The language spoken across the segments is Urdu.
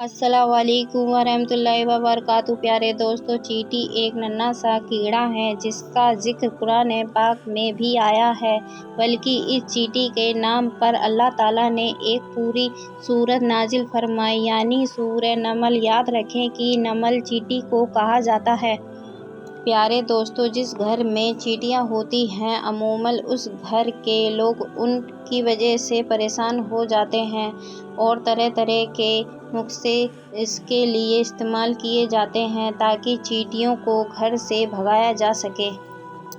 السلام علیکم ورحمۃ اللہ وبرکاتہ۔ پیارے دوستو، چیٹی ایک ننھا سا کیڑا ہے جس کا ذکر قرآن پاک میں بھی آیا ہے، بلکہ اس چیٹی کے نام پر اللہ تعالیٰ نے ایک پوری سورت نازل فرمائی، یعنی سورہ نمل۔ یاد رکھیں کہ نمل چیٹی کو کہا جاتا ہے۔ پیارے دوستو، جس گھر میں چیٹیاں ہوتی ہیں، عموماً اس گھر کے لوگ ان کی وجہ سے پریشان ہو جاتے ہیں اور طرح طرح کے نسخے اس کے لیے استعمال کیے جاتے ہیں تاکہ چیٹیوں کو گھر سے بھگایا جا سکے۔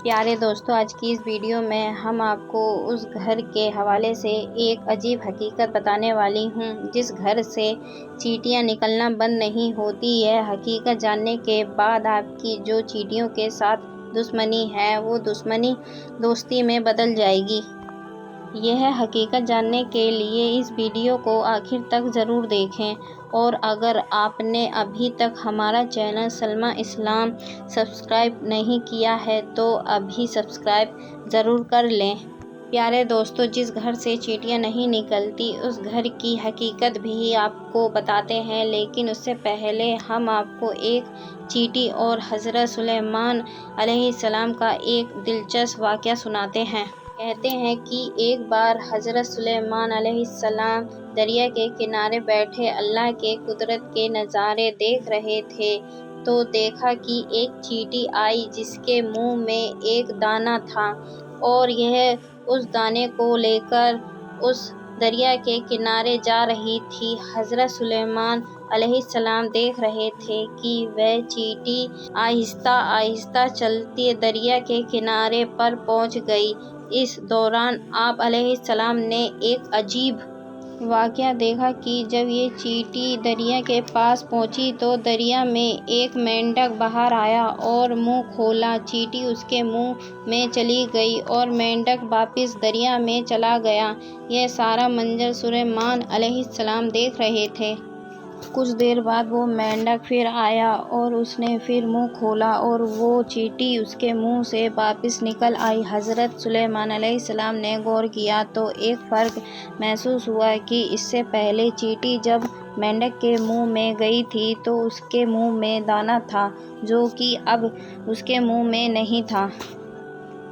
پیارے دوستو، آج کی اس ویڈیو میں ہم آپ کو اس گھر کے حوالے سے ایک عجیب حقیقت بتانے والی ہوں جس گھر سے چیٹیاں نکلنا بند نہیں ہوتی۔ یہ حقیقت جاننے کے بعد آپ کی جو چیٹیوں کے ساتھ دشمنی ہے وہ دشمنی دوستی میں بدل جائے گی۔ یہ حقیقت جاننے کے لیے اس ویڈیو کو آخر تک ضرور دیکھیں، اور اگر آپ نے ابھی تک ہمارا چینل سلمیٰ اسلام سبسکرائب نہیں کیا ہے تو ابھی سبسکرائب ضرور کر لیں۔ پیارے دوستو، جس گھر سے چیٹیاں نہیں نکلتی اس گھر کی حقیقت بھی آپ کو بتاتے ہیں، لیکن اس سے پہلے ہم آپ کو ایک چیٹی اور حضرت سلیمان علیہ السلام کا ایک دلچسپ واقعہ سناتے ہیں۔ کہتے ہیں کہ ایک بار حضرت سلیمان علیہ السلام دریا کے کنارے بیٹھے اللہ کے قدرت کے نظارے دیکھ رہے تھے تو دیکھا کہ ایک چیٹی آئی جس کے منہ میں ایک دانہ تھا، اور یہ اس دانے کو لے کر اس دریا کے کنارے جا رہی تھی۔ حضرت سلیمان علیہ السلام دیکھ رہے تھے کہ وہ چیٹی آہستہ آہستہ چلتے دریا کے کنارے پر پہنچ گئی۔ اس دوران آپ علیہ السلام نے ایک عجیب واقعہ دیکھا کہ جب یہ چیٹی دریا کے پاس پہنچی تو دریا میں ایک مینڈک باہر آیا اور منہ کھولا۔ چیٹی اس کے منہ میں چلی گئی اور مینڈک واپس دریا میں چلا گیا۔ یہ سارا منظر سلیمان علیہ السلام دیکھ رہے تھے۔ کچھ دیر بعد وہ مینڈک پھر آیا اور اس نے پھر منہ کھولا اور وہ چیٹی اس کے منہ سے واپس نکل آئی۔ حضرت سلیمان علیہ السلام نے غور کیا تو ایک فرق محسوس ہوا کہ اس سے پہلے چیٹی جب مینڈک کے منہ میں گئی تھی تو اس کے منہ میں دانہ تھا، جو کہ اب اس کے منہ میں نہیں تھا۔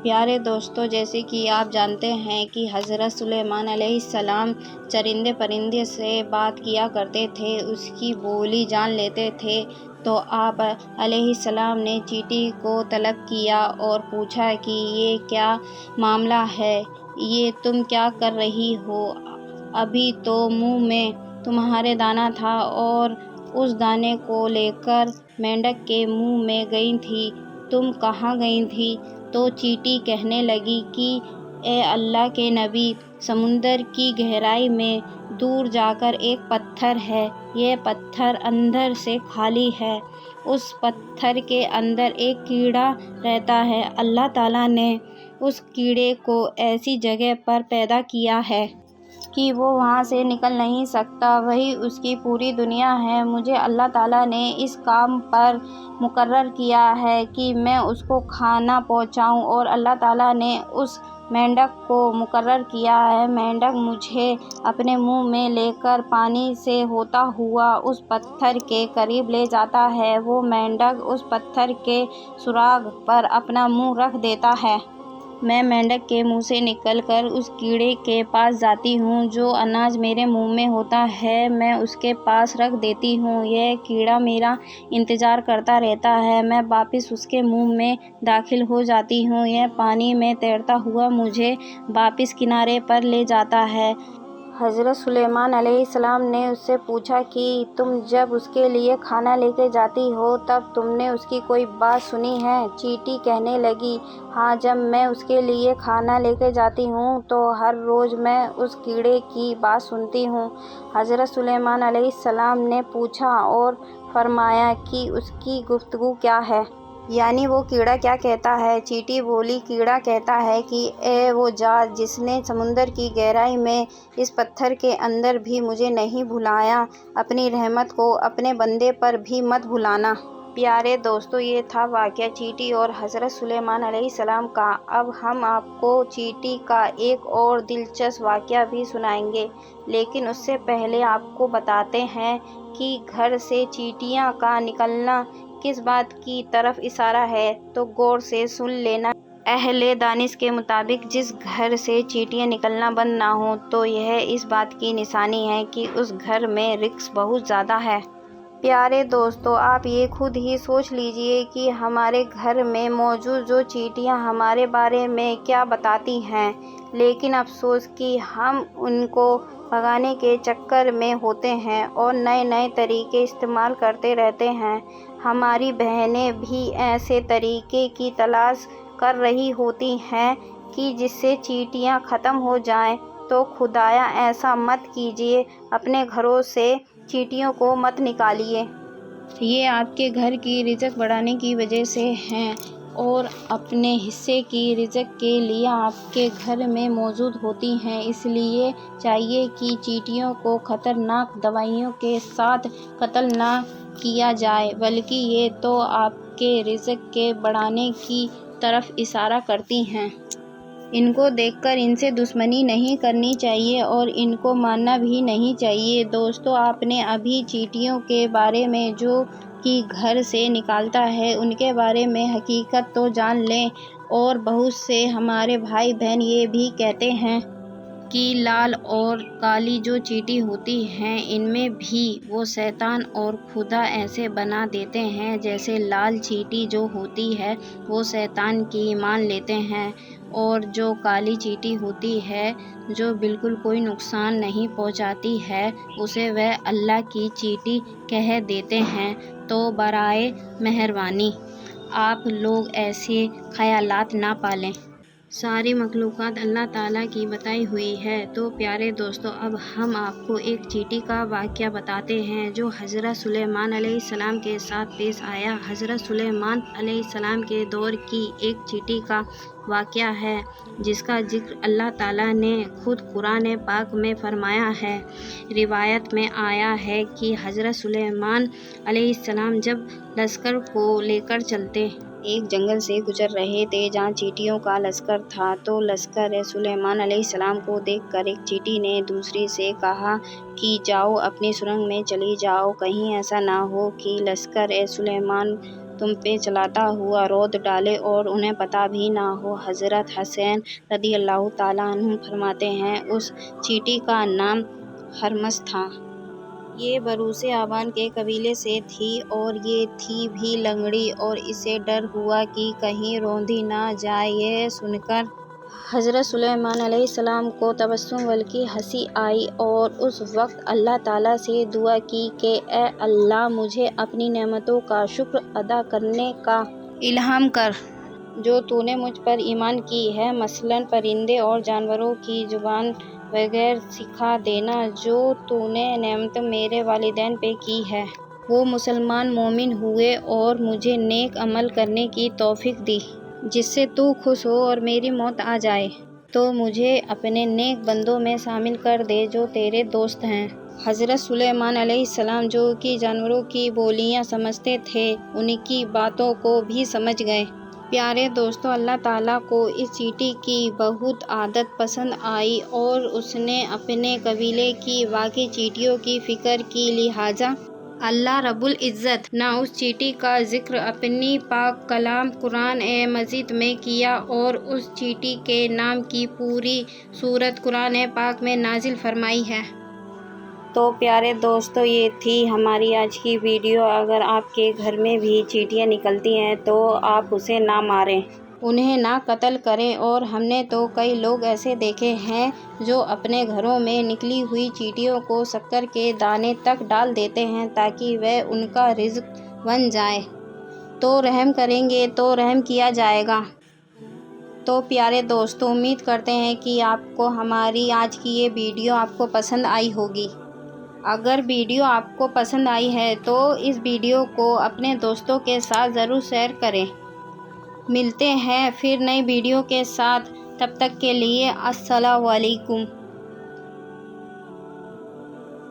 پیارے دوستو، جیسے کہ آپ جانتے ہیں کہ حضرت سلیمان علیہ السلام چرندے پرندے سے بات کیا کرتے تھے، اس کی بولی جان لیتے تھے۔ تو آپ علیہ السلام نے چیٹی کو طلب کیا اور پوچھا کہ یہ کیا معاملہ ہے، یہ تم کیا کر رہی ہو؟ ابھی تو منہ میں تمہارے دانہ تھا اور اس دانے کو لے کر مینڈک کے منہ میں گئی تھی، تم کہاں گئی تھی؟ تو چیٹی کہنے لگی کہ اے اللہ کے نبی، سمندر کی گہرائی میں دور جا کر ایک پتھر ہے، یہ پتھر اندر سے خالی ہے، اس پتھر کے اندر ایک کیڑا رہتا ہے، اللہ تعالیٰ نے اس کیڑے کو ایسی جگہ پر پیدا کیا ہے کہ وہ وہاں سے نکل نہیں سکتا، وہی اس کی پوری دنیا ہے۔ مجھے اللہ تعالیٰ نے اس کام پر مقرر کیا ہے کہ میں اس کو کھانا پہنچاؤں، اور اللہ تعالیٰ نے اس مینڈک کو مقرر کیا ہے۔ مینڈک مجھے اپنے منہ میں لے کر پانی سے ہوتا ہوا اس پتھر کے قریب لے جاتا ہے۔ وہ مینڈک اس پتھر کے سراغ پر اپنا منہ رکھ دیتا ہے۔ میں مینڈک کے منہ سے نکل کر اس کیڑے کے پاس جاتی ہوں جو اناج میرے منہ میں ہوتا ہے، میں اس کے پاس رکھ دیتی ہوں۔ یہ کیڑا میرا انتظار کرتا رہتا ہے، میں واپس اس کے منہ میں داخل ہو جاتی ہوں۔ یہ پانی میں تیرتا ہوا مجھے واپس کنارے پر لے جاتا ہے۔ حضرت سلیمان علیہ السلام نے اس سے پوچھا کہ تم جب اس کے لیے کھانا لے کے جاتی ہو تب تم نے اس کی کوئی بات سنی ہے؟ چیٹی کہنے لگی، ہاں، جب میں اس کے لیے کھانا لے کے جاتی ہوں تو ہر روز میں اس کیڑے کی بات سنتی ہوں۔ حضرت سلیمان علیہ السلام نے پوچھا اور فرمایا کہ اس کی گفتگو کیا ہے؟ یعنی وہ کیڑا کیا کہتا ہے؟ چیٹی بولی، کیڑا کہتا ہے کہ اے وہ ذات جس نے سمندر کی گہرائی میں اس پتھر کے اندر بھی مجھے نہیں بھلایا، اپنی رحمت کو اپنے بندے پر بھی مت بھلانا۔ پیارے دوستو، یہ تھا واقعہ چیٹی اور حضرت سلیمان علیہ السلام کا۔ اب ہم آپ کو چیٹی کا ایک اور دلچسپ واقعہ بھی سنائیں گے، لیکن اس سے پہلے آپ کو بتاتے ہیں کہ گھر سے چیٹیاں کا نکلنا کس بات کی طرف اشارہ ہے، تو غور سے سن لینا۔ اہل دانش کے مطابق جس گھر سے چیٹیاں نکلنا بند نہ ہوں تو یہ اس بات کی نشانی ہے کہ اس گھر میں رزق بہت زیادہ ہے۔ پیارے دوستو، آپ یہ خود ہی سوچ لیجئے کہ ہمارے گھر میں موجود جو چیٹیاں ہمارے بارے میں کیا بتاتی ہیں، لیکن افسوس کہ ہم ان کو بھگانے کے چکر میں ہوتے ہیں اور نئے نئے طریقے استعمال کرتے رہتے ہیں۔ ہماری بہنیں بھی ایسے طریقے کی تلاش کر رہی ہوتی ہیں کہ جس سے چیٹیاں ختم ہو جائیں، تو خدایا ایسا مت کیجیے، اپنے گھروں سے چیٹیوں کو مت نکالیے۔ یہ آپ کے گھر کی رزق بڑھانے کی وجہ سے ہیں اور اپنے حصے کی رزق کے لیے آپ کے گھر میں موجود ہوتی ہیں۔ اس لیے چاہیے کہ چیٹیوں کو خطرناک دوائیوں کے ساتھ قتل نہ کیا جائے، بلکہ یہ تو آپ کے رزق کے بڑھانے کی طرف اشارہ کرتی ہیں۔ ان کو دیکھ کر ان سے دشمنی نہیں کرنی چاہیے اور ان کو مارنا بھی نہیں چاہیے۔ دوستو، آپ نے ابھی چیٹیوں کے بارے میں جو کہ گھر سے نکالتا ہے ان کے بارے میں حقیقت تو جان لیں۔ اور بہت سے ہمارے بھائی بہن یہ بھی کہتے ہیں کہ لال اور کالی جو چیٹی ہوتی ہیں ان میں بھی وہ شیطان اور خدا ایسے بنا دیتے ہیں، جیسے لال چیٹی جو ہوتی ہے وہ شیطان کی مان لیتے ہیں، اور جو کالی چیٹی ہوتی ہے جو بالکل کوئی نقصان نہیں پہنچاتی ہے اسے وہ اللہ کی چیٹی کہہ دیتے ہیں۔ تو برائے مہربانی آپ لوگ ایسے خیالات نہ پالیں۔ ساری مخلوقات اللہ تعالیٰ کی بتائی ہوئی ہے۔ تو پیارے دوستو، اب ہم آپ کو ایک چیٹی کا واقعہ بتاتے ہیں جو حضرت سلیمان علیہ السلام کے ساتھ پیش آیا۔ حضرت سلیمان علیہ السلام کے دور کی ایک چیٹی کا واقعہ ہے جس کا ذکر اللہ تعالیٰ نے خود قرآن پاک میں فرمایا ہے۔ روایت میں آیا ہے کہ حضرت سلیمان علیہ السلام جب لشکر کو لے کر چلتے ایک جنگل سے گزر رہے تھے جہاں چیٹیوں کا لشکر تھا، تو لشکر سلیمان علیہ السلام کو دیکھ کر ایک چیٹی نے دوسری سے کہا کہ جاؤ اپنی سرنگ میں چلی جاؤ، کہیں ایسا نہ ہو کہ لشکر سلیمان تم پہ چلاتا ہوا رود ڈالے اور انہیں پتہ بھی نہ ہو۔ حضرت حسین رضی اللہ تعالیٰ عنہ فرماتے ہیں اس چیٹی کا نام ہرمس تھا۔ یہ بروس آبان کے قبیلے سے تھی اور یہ تھی بھی لنگڑی، اور اسے ڈر ہوا کہ کہیں روندی نہ جائے۔ یہ سن کر حضرت سلیمان علیہ السلام کو تبسم بلکہ ہنسی آئی اور اس وقت اللہ تعالیٰ سے دعا کی کہ اے اللہ، مجھے اپنی نعمتوں کا شکر ادا کرنے کا الہام کر جو تو نے مجھ پر ایمان کی ہے، مثلاً پرندے اور جانوروں کی زبان وغیرہ سکھا دینا۔ جو تو نے نعمت میرے والدین پہ کی ہے وہ مسلمان مومن ہوئے اور مجھے نیک عمل کرنے کی توفیق دی جس سے تو خوش ہو اور میری موت آ جائے تو مجھے اپنے نیک بندوں میں شامل کر دے جو تیرے دوست ہیں۔ حضرت سلیمان علیہ السلام جو کہ جانوروں کی بولیاں سمجھتے تھے ان کی باتوں کو بھی سمجھ گئے۔ پیارے دوستو، اللہ تعالیٰ کو اس چیٹی کی بہت عادت پسند آئی اور اس نے اپنے قبیلے کی باقی چیٹیوں کی فکر کی، لہٰذا اللہ رب العزت نے اس چیٹی کا ذکر اپنی پاک کلام قرآن مجید میں کیا اور اس چیٹی کے نام کی پوری سورت قرآن پاک میں نازل فرمائی ہے۔ تو پیارے دوستو، یہ تھی ہماری آج کی ویڈیو۔ اگر آپ کے گھر میں بھی چیٹیاں نکلتی ہیں تو آپ اسے نہ ماریں، انہیں نہ قتل کریں، اور ہم نے تو کئی لوگ ایسے دیکھے ہیں جو اپنے گھروں میں نکلی ہوئی چیٹیوں کو شکر کے دانے تک ڈال دیتے ہیں تاکہ وہ ان کا رزق بن جائے۔ تو رحم کریں گے تو رحم کیا جائے گا۔ تو پیارے دوستو، امید کرتے ہیں کہ آپ کو ہماری آج کی یہ ویڈیو آپ کو پسند آئی ہوگی۔ اگر ویڈیو آپ کو پسند آئی ہے تو اس ویڈیو کو اپنے دوستوں کے ساتھ ضرور شیئر کریں۔ ملتے ہیں پھر نئی ویڈیو کے ساتھ، تب تک کے لیے السلام علیکم۔